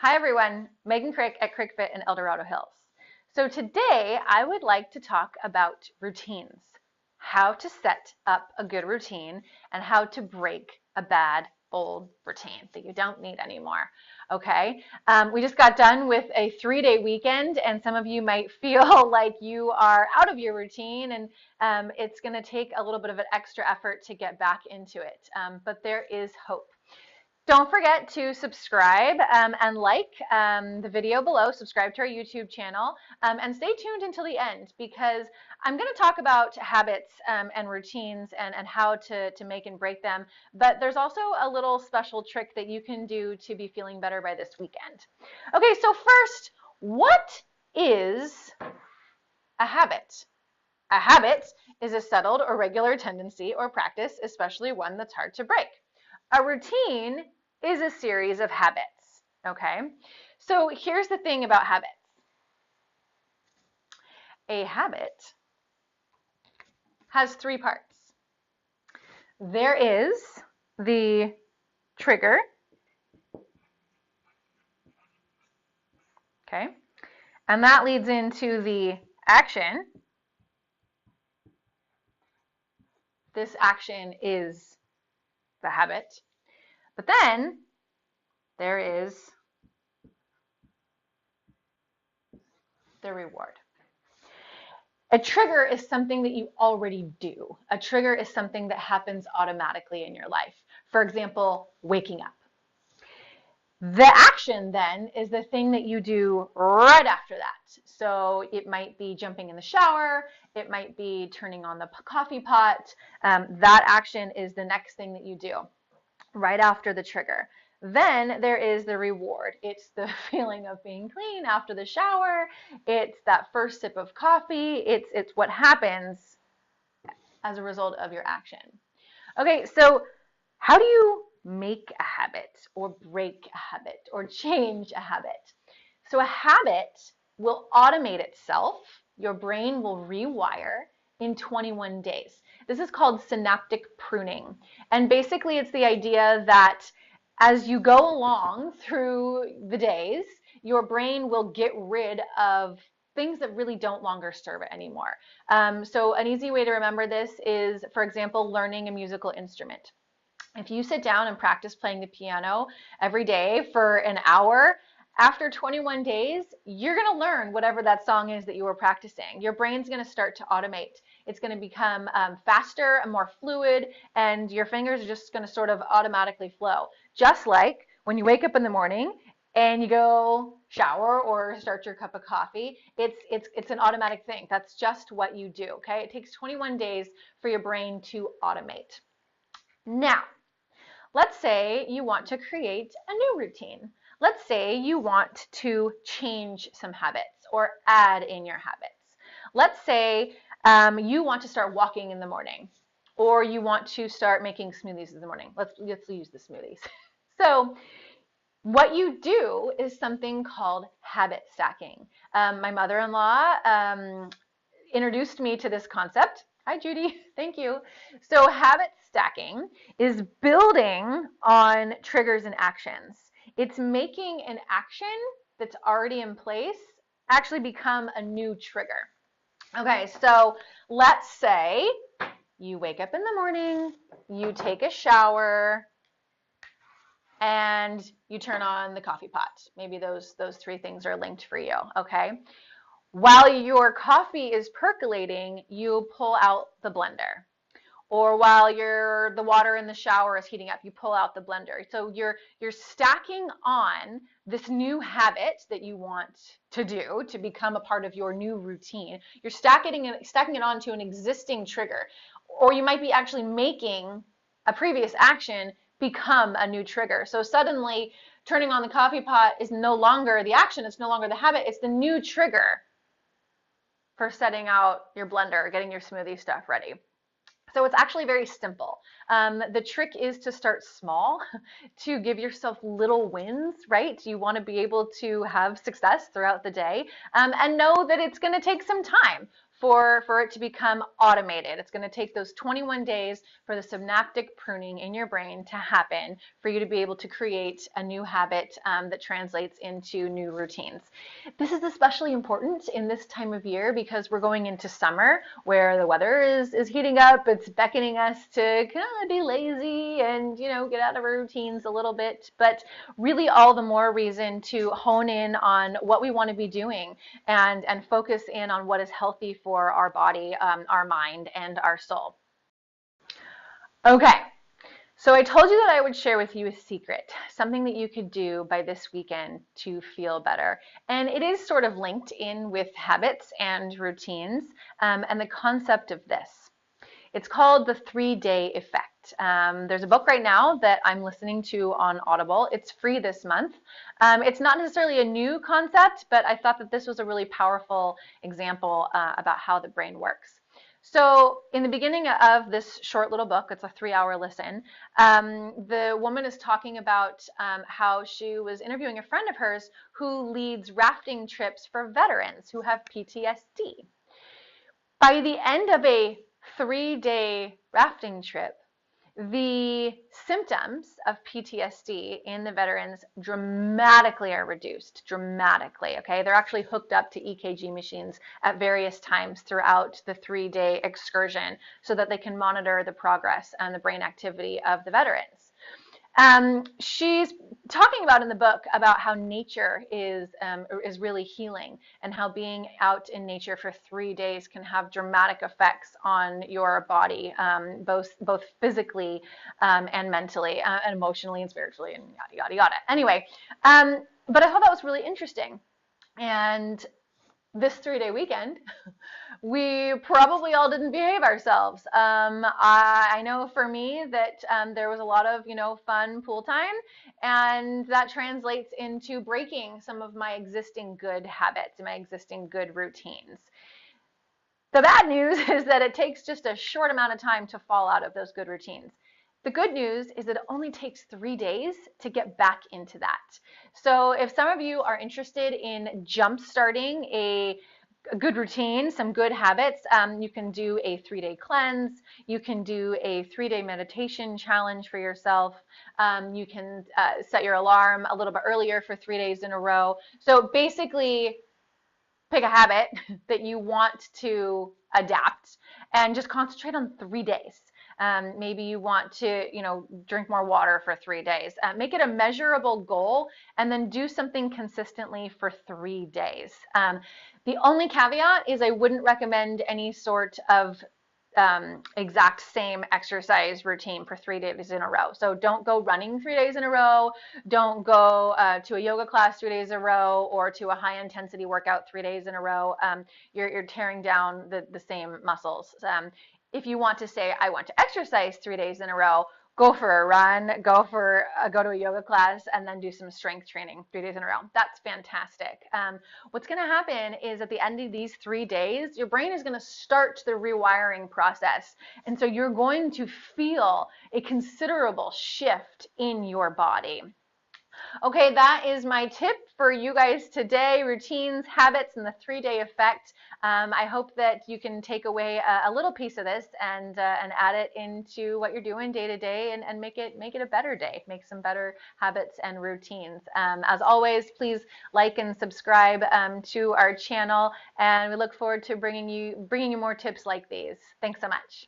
Hi everyone, Megan Crick at CrickFit in El Dorado Hills. So today I would like to talk about routines, how to set up a good routine and how to break a bad old routine that you don't need anymore. Okay, we just got done with a 3-day weekend and some of you might feel like you are out of your routine and it's going to take a little bit of an extra effort to get back into it, but there is hope. Don't forget to subscribe and like the video below, subscribe to our YouTube channel, and stay tuned until the end because I'm going to talk about habits and routines and how to make and break them, but there's also a little special trick that you can do to be feeling better by this weekend. Okay, so first, what is a habit? A habit is a settled or regular tendency or practice, especially one that's hard to break. A routine is a series of habits, okay? So here's the thing about habits. A habit has 3 parts. There is the trigger, okay? And that leads into the action. This action is the habit. But then there is the reward. A trigger is something that you already do. A trigger is something that happens automatically in your life. For example, waking up. The action then is the thing that you do right after that. So it might be jumping in the shower, it might be turning on the coffee pot. That action is the next thing that you do right after the trigger. Then there is the reward. It's the feeling of being clean after the shower. It's that first sip of coffee. It's what happens as a result of your action. Okay, so how do you make a habit or break a habit or change a habit? So a habit will automate itself. Your brain will rewire in 21 days. This is called synaptic pruning. And basically it's the idea that as you go along through the days, your brain will get rid of things that really don't longer serve it anymore. So an easy way to remember this is, for example, learning a musical instrument. If you sit down and practice playing the piano every day for an hour, after 21 days, you're going to learn whatever that song is that you were practicing. Your brain's going to start to automate. It's going to become faster and more fluid, and your fingers are just going to sort of automatically flow. Just like when you wake up in the morning and you go shower or start your cup of coffee, it's an automatic thing. That's just what you do, okay? It takes 21 days for your brain to automate. Now, let's say you want to create a new routine. Let's say you want to change some habits or add in your habits. Let's say you want to start walking in the morning, or you want to start making smoothies in the morning. Let's use the smoothies. So what you do is something called habit stacking. My mother-in-law introduced me to this concept. Hi, Judy. Thank you. So habit stacking is building on triggers and actions. It's making an action that's already in place actually become a new trigger. Okay, so let's say you wake up in the morning, you take a shower, and you turn on the coffee pot. Maybe those 3 things are linked for you, okay? While your coffee is percolating, you pull out the blender. Or while the water in the shower is heating up, you pull out the blender. So you're stacking on this new habit that you want to do to become a part of your new routine. You're stacking it onto an existing trigger. Or you might be actually making a previous action become a new trigger. So suddenly turning on the coffee pot is no longer the action, it's no longer the habit, it's the new trigger for setting out your blender, getting your smoothie stuff ready. So it's actually very simple. The trick is to start small, to give yourself little wins, right? You want to be able to have success throughout the day, and know that it's going to take some time for it to become automated. It's going to take those 21 days for the synaptic pruning in your brain to happen for you to be able to create a new habit that translates into new routines. This is especially important in this time of year because we're going into summer where the weather is heating up. It's beckoning us to kind of be lazy and, get out of our routines a little bit, but really all the more reason to hone in on what we want to be doing and focus in on what is healthy for our body, our mind, and our soul. Okay, so I told you that I would share with you a secret, something that you could do by this weekend to feel better. And it is sort of linked in with habits and routines, and the concept of this. It's called the 3-day effect. There's a book right now that I'm listening to on Audible. It's free this month. It's not necessarily a new concept, but I thought that this was a really powerful example about how the brain works. So in the beginning of this short little book, it's a 3-hour listen, the woman is talking about how she was interviewing a friend of hers who leads rafting trips for veterans who have PTSD. By the end of a 3-day rafting trip, the symptoms of PTSD in the veterans dramatically are reduced, dramatically, okay? They're actually hooked up to EKG machines at various times throughout the 3-day excursion so that they can monitor the progress and the brain activity of the veterans. She's talking about in the book about how nature is really healing and how being out in nature for 3 days can have dramatic effects on your body, both physically and mentally and emotionally and spiritually and yada, yada, yada. Anyway, but I thought that was really interesting. And this 3-day weekend, we probably all didn't behave ourselves. I know for me that there was a lot of, fun pool time, and that translates into breaking some of my existing good habits, my existing good routines. The bad news is that it takes just a short amount of time to fall out of those good routines. The good news is that it only takes 3 days to get back into that. So if some of you are interested in jump-starting a good routine, some good habits, you can do a 3-day cleanse. You can do a 3-day meditation challenge for yourself. You can set your alarm a little bit earlier for 3 days in a row. So basically, pick a habit that you want to adapt and just concentrate on 3 days. Maybe you want to, drink more water for 3 days. Make it a measurable goal and then do something consistently for 3 days. The only caveat is I wouldn't recommend any sort of exact same exercise routine for 3 days in a row. So don't go running 3 days in a row. Don't go to a yoga class 3 days in a row or to a high intensity workout 3 days in a row. You're tearing down the same muscles. If you want to say, I want to exercise 3 days in a row, go for a run, go to a yoga class, and then do some strength training 3 days in a row. That's fantastic. What's going to happen is at the end of these 3 days, your brain is going to start the rewiring process. And so you're going to feel a considerable shift in your body. Okay, that is my tip for you guys today, routines, habits, and the 3-day effect. I hope that you can take away a little piece of this and add it into what you're doing day to day and make it a better day, make some better habits and routines. As always, please like and subscribe to our channel, and we look forward to bringing you more tips like these. Thanks so much.